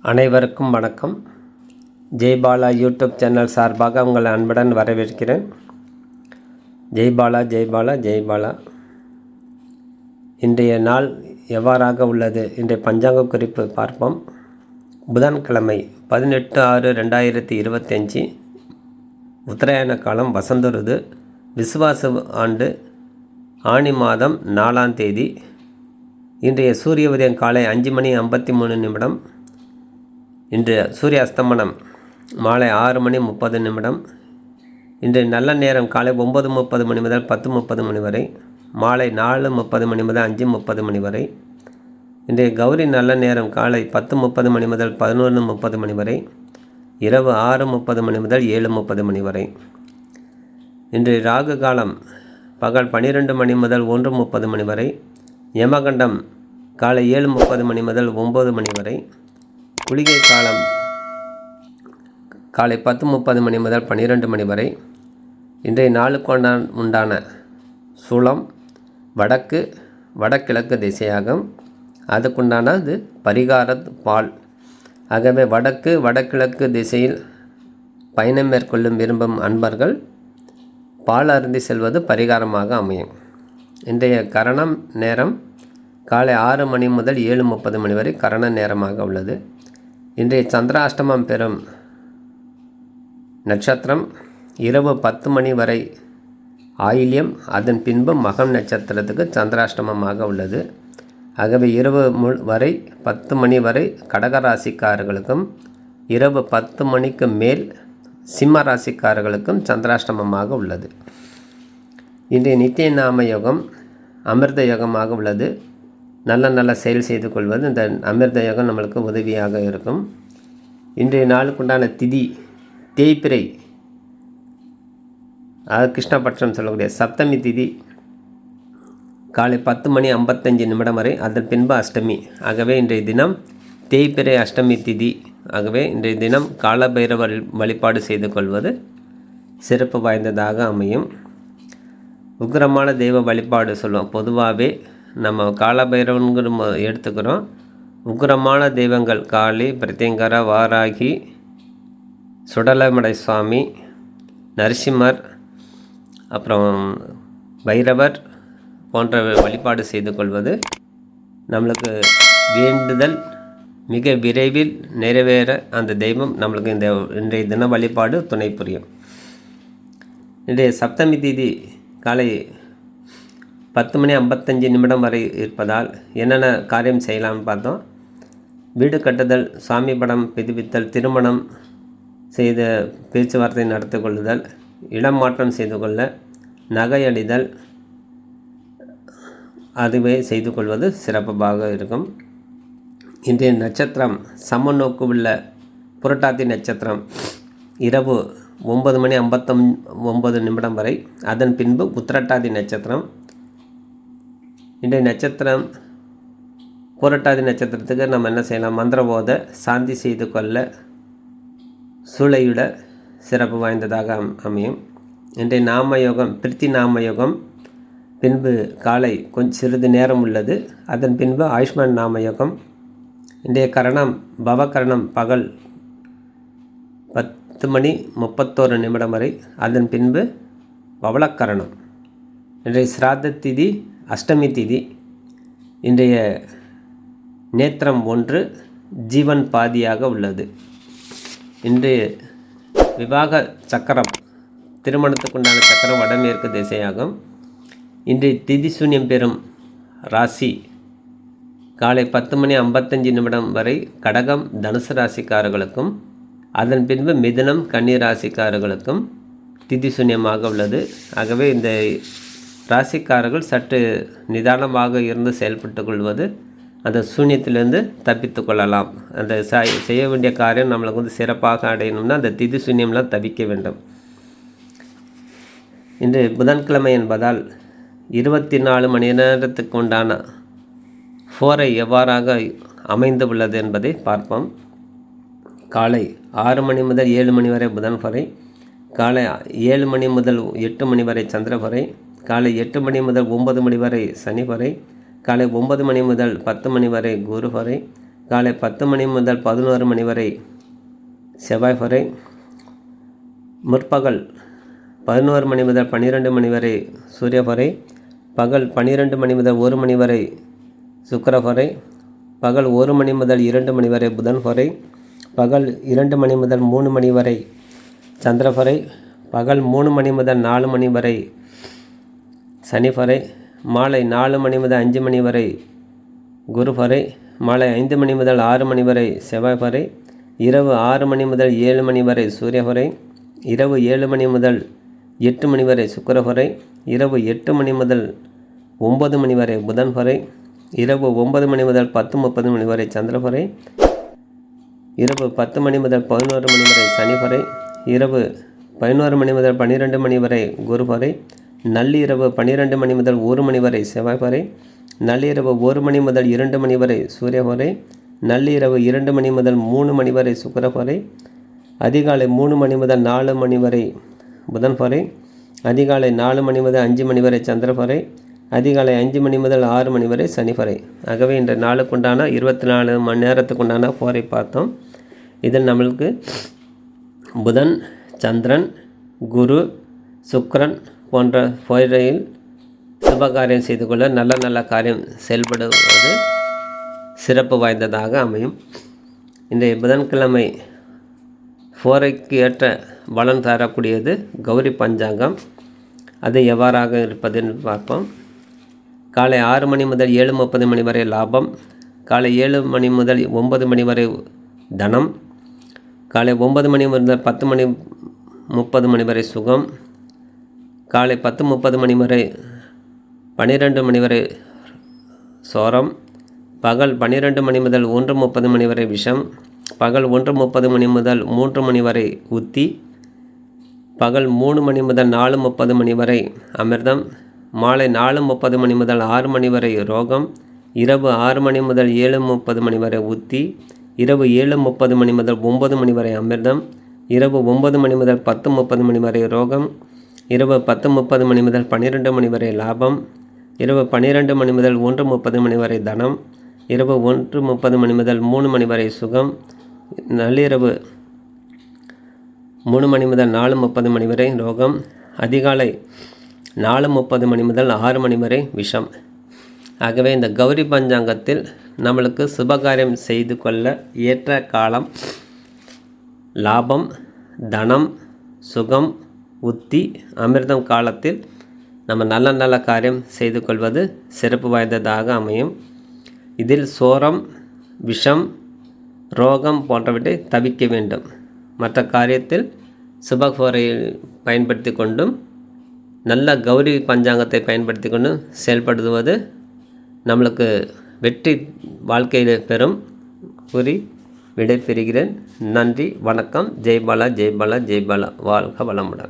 அனைவருக்கும் வணக்கம். Jaibala YouTube channel சார்பாக உங்கள் அன்புடன் வரவேற்கிறேன். ஜெய்பாலா ஜெய்பாலா ஜெய்பாலா. இன்றைய நாள் எவ்வாறாக உள்ளது? இன்றைய பஞ்சாங்க குறிப்பு பார்ப்போம். புதன்கிழமை 18/6/2025 உத்தராயண காலம், வசந்த ருது, விசுவாச ஆண்டு, ஆனி மாதம் 4ஆம் தேதி. இன்றைய சூரிய உதயம் காலை 5:53. இன்று சூரிய அஸ்தமனம் மாலை 6:30. இன்று நல்ல நேரம் காலை 9:30 முதல் 10:30 வரை, மாலை 4:30 முதல் 5:30 வரை. இன்றைய கௌரி நல்ல நேரம் காலை 10:30 முதல் 11:30 வரை, இரவு 6:30 முதல் 7:30 வரை. இன்று ராகு காலம் பகல் 12 முதல் 1:30 வரை, யமகண்டம் காலை 7:30 முதல் 9 வரை, குளிகை காலம் காலை 10:30 முதல் 12 வரை. இன்றைய நாளுக்கு உண்டான சூலம் வடகிழக்கு திசையாகும். அதுக்குண்டானது பரிகார பால். ஆகவே வடகிழக்கு திசையில் பயணம் மேற்கொள்ளும் விரும்பும் அன்பர்கள் பால் அருந்தி செல்வது பரிகாரமாக அமையும். இன்றைய கரணம் நேரம் காலை 6 முதல் 7:30 வரை கரண நேரமாக உள்ளது. இன்றைய சந்திராஷ்டமம் பெறும் நட்சத்திரம் இரவு 10 வரை ஆயில்யம், அதன் பின்பு மகம் நட்சத்திரத்துக்கு சந்திராஷ்டமமாக உள்ளது. ஆகவே இரவு வரை 10 வரை கடகராசிக்காரர்களுக்கும், இரவு 10 மேல் சிம்ம ராசிக்காரர்களுக்கும் சந்திராஷ்டமமாக உள்ளது. இன்றைய நித்திய நாம யோகம் அமிர்த யோகமாக உள்ளது. நல்ல செயல் செய்து கொள்வது இந்த அமிர்த யோகம் நம்மளுக்கு உதவியாக இருக்கும். இன்றைய நாளுக்குண்டான திதி தேய்பிறை, கிருஷ்ணபட்சம் சொல்லக்கூடிய சப்தமி திதி காலை 10:55 வரை, அதன் பின்பு அஷ்டமி. ஆகவே இன்றைய தினம் தேய்பிறை அஷ்டமி திதி. ஆகவே இன்றைய தினம் காலபைரவர் வழிபாடு செய்து கொள்வது சிறப்பு வாய்ந்ததாக அமையும். உக்கிரமான தெய்வ வழிபாடு சொல்லுவோம். பொதுவாகவே நம்ம காலபைரவன்கிற எடுத்துக்கிறோம். உக்கிரமான தெய்வங்கள் காளி, பிரத்யங்கரா, வாராகி, சுடலமடை சுவாமி, நரசிம்மர், அப்புறம் பைரவர் போன்ற வழிபாடு செய்து கொள்வது நம்மளுக்கு வேண்டுதல் மிக விரைவில் நிறைவேற அந்த தெய்வம் நம்மளுக்கு இன்றைய தின வழிபாடு துணை புரியும். இன்றைய சப்தமி தேதி காலை 10:55 வரை இருப்பதால் என்னென்ன காரியம் செய்யலாம்னு பார்த்தோம். வீடு கட்டுதல், சாமி படம் புதுப்பித்தல், திருமணம் செய்த பேச்சுவார்த்தை நடத்தி கொள்ளுதல், இடம் மாற்றம் செய்து கொள்ள, நகை அடிதல், அதுவே செய்து கொள்வது சிறப்பாக இருக்கும். இன்றைய நட்சத்திரம் சமநோக்கு உள்ள புரட்டாதி நட்சத்திரம் இரவு 9:59 வரை, அதன் பின்பு உத்திரட்டாதி நட்சத்திரம். இன்றைய நட்சத்திரம் புரட்டாதி நட்சத்திரத்துக்கு நம்ம என்ன செய்யலாம்? மந்திரபோத சாந்தி செய்து கொள்ள, சூளையிட சிறப்பு வாய்ந்ததாக அமையும். இன்றைய நாமயோகம் பிரித்தி நாமயோகம் பின்பு காலை சிறிது நேரம் உள்ளது. அதன் பின்பு ஆயுஷ்மான் நாமயோகம். இன்றைய கரணம் பவகரணம் பகல் 10:31 வரை, அதன் பின்பு பவளக்கரணம். இன்றைய சிராத்த திதி அஷ்டமி திதி. இன்றைய நேத்திரம் 1, ஜீவன் பாதியாக உள்ளது. இன்றைய விவாக சக்கரம், திருமணத்துக்குண்டான சக்கரம் வடமேற்கு திசையாகும். இன்றைய திதி சூன்யம் பெறும் ராசி காலை 10:55 வரை கடகம், தனுசு ராசிக்காரர்களுக்கும், அதன் பின்பு மிதுனம், கன்னி ராசிக்காரர்களுக்கும் திதி சூன்யமாக உள்ளது. ஆகவே இந்த ராசிக்காரர்கள் சற்று நிதானமாக இருந்து செயல்பட்டு கொள்வது அந்த சூன்யத்திலிருந்து தப்பித்து கொள்ளலாம். அந்த செய்ய வேண்டிய காரியம் நம்மளுக்கு சிறப்பாக அடையணும்னா அந்த திதி சூன்யம்லாம் தவிக்க வேண்டும். இன்று புதன்கிழமை என்பதால் 24 மணி நேரத்துக்கு உண்டான ஃபோரை எவ்வாறாக அமைந்து உள்ளது என்பதை பார்ப்போம். காலை 6 முதல் 7 வரை புதன் ஃபோரை, காலை 7 முதல் 8 வரை சந்திர ஃபோரை, காலை 8 முதல் 9 வரை சனி ஃபோரை, காலை 9 முதல் 10 வரை குரு ஃபோரை, காலை 10 மணி முதல் 11 மணி வரை செவ்வாய் ஹோரை. முற்பகல் 11 மணி முதல் 12 மணி வரை சூரிய ஹோரை. பகல் 12 மணி முதல் 1 மணி வரை சுக்கிர ஹோரை. பகல் 1 மணி முதல் 2 மணி வரை புதன் ஹோரை. பகல் 2 மணி முதல் 3 மணி வரை சந்திர ஹோரை. பகல் 3 மணி முதல் 4 மணி வரை சனி ஹோரை. மாலை 4 மணி முதல் 5 மணி வரை குரு ஹோரை. மாலை 5 மணி முதல் 6 மணி வரை செவ்வாய் ஹோரை. இரவு 6 மணி முதல் 7 மணி வரை சூரிய ஹோரை. இரவு 7 மணி முதல் 8 மணி வரை சுக்கிர ஹோரை. இரவு 8 மணி முதல் 9 மணி வரை புதன் ஹோரை. இரவு 9 மணி முதல் 10:30 மணி வரை சந்திர ஹோரை. இரவு 10 மணி முதல் 11 மணி வரை சனி ஹோரை. இரவு 11 மணி முதல் 12 மணி வரை குரு ஹோரை. நள்ளிரவு 12 மணி முதல் 1 மணி வரை செவ்வாய் ஹோரை. நள்ளிரவு 1 மணி முதல் 2 மணி வரை சூரிய ஹோரை. நள்ளிரவு 2 மணி முதல் 3 மணி வரை சுக்கிர ஹோரை. அதிகாலை 3 மணி முதல் 4 மணி வரை புதன் ஹோரை. அதிகாலை 4 மணி முதல் 5 மணி வரை சந்திர ஹோரை. அதிகாலை 5 மணி முதல் 6 மணி வரை சனி ஹோரை. ஆகவே இன்று நாளுக்குண்டான 24 மணி நேரத்துக்குண்டான ஹோரை பார்த்தோம். இதில் நம்மளுக்கு புதன், சந்திரன், குரு, சுக்கிரன் போன்ற ஹோரையில் சுபகாரியம் செய்து கொள்ள நல்ல காரியம் செயல்படுவது சிறப்பு வாய்ந்ததாக அமையும். இன்றைய புதன்கிழமை ஹோரைக்கு ஏற்ற பலன் தரக்கூடியது கௌரி பஞ்சாங்கம். அது எவ்வாறாக இருப்பதுன்னு பார்ப்போம். காலை 6 மணி முதல் 7:30 மணி வரை லாபம். காலை 7 மணி முதல் 9 மணி வரை தனம். காலை 9 மணி முதல் 10:30 மணி வரை சுகம். காலை 10:30 மணி வரை 12 மணி வரை சோரம். பகல் 12 மணி முதல் 1:30 மணி வரை விஷம். பகல் 1:30 மணி முதல் 3 மணி வரை உத்தி. பகல் 3 மணி முதல் 4:30 மணி வரை அமிர்தம். மாலை 4:30 மணி முதல் 6 மணி வரை ரோகம். இரவு 6 மணி முதல் 7:30 மணி வரை உத்தி. இரவு 7:30 மணி முதல் 9 மணி வரை அமிர்தம். இரவு 9 மணி முதல் 10:30 மணி வரை ரோகம். இரவு 10:30 மணி முதல் 12 மணி வரை லாபம். இரவு 12 மணி முதல் 1:30 மணி வரை தனம். இரவு 1:30 மணி முதல் 3 மணி வரை சுகம். நள்ளிரவு 3 மணி முதல் 4:30 மணி வரை ரோகம். அதிகாலை 4:30 மணி முதல் 6 மணி வரை விஷம். ஆகவே இந்த கௌரி பஞ்சாங்கத்தில் நம்மளுக்கு சுபகாரியம் செய்து கொள்ள ஏற்ற காலம் லாபம், தனம், சுகம், உத்தி, அமிர்தம் காலத்தில் நம்ம நல்ல காரியம் செய்து கொள்வது சிறப்பு வாய்ந்ததாக அமையும். இதில் சோரம், விஷம், ரோகம் போன்றவற்றை தவிர்க்க வேண்டும். மற்ற காரியத்தில் சுபஹோரையில் பயன்படுத்தி கொண்டும் நல்ல கௌரி பஞ்சாங்கத்தை பயன்படுத்தி கொண்டும் செயல்படுத்துவது நம்மளுக்கு வெற்றி வாழ்க்கையில் பெறும் கூறி விடை பெறுகிறேன். நன்றி, வணக்கம். ஜெய் பாலா, ஜெய் பாலா, ஜெய் பாலா. வாழ்க வளமுடன்.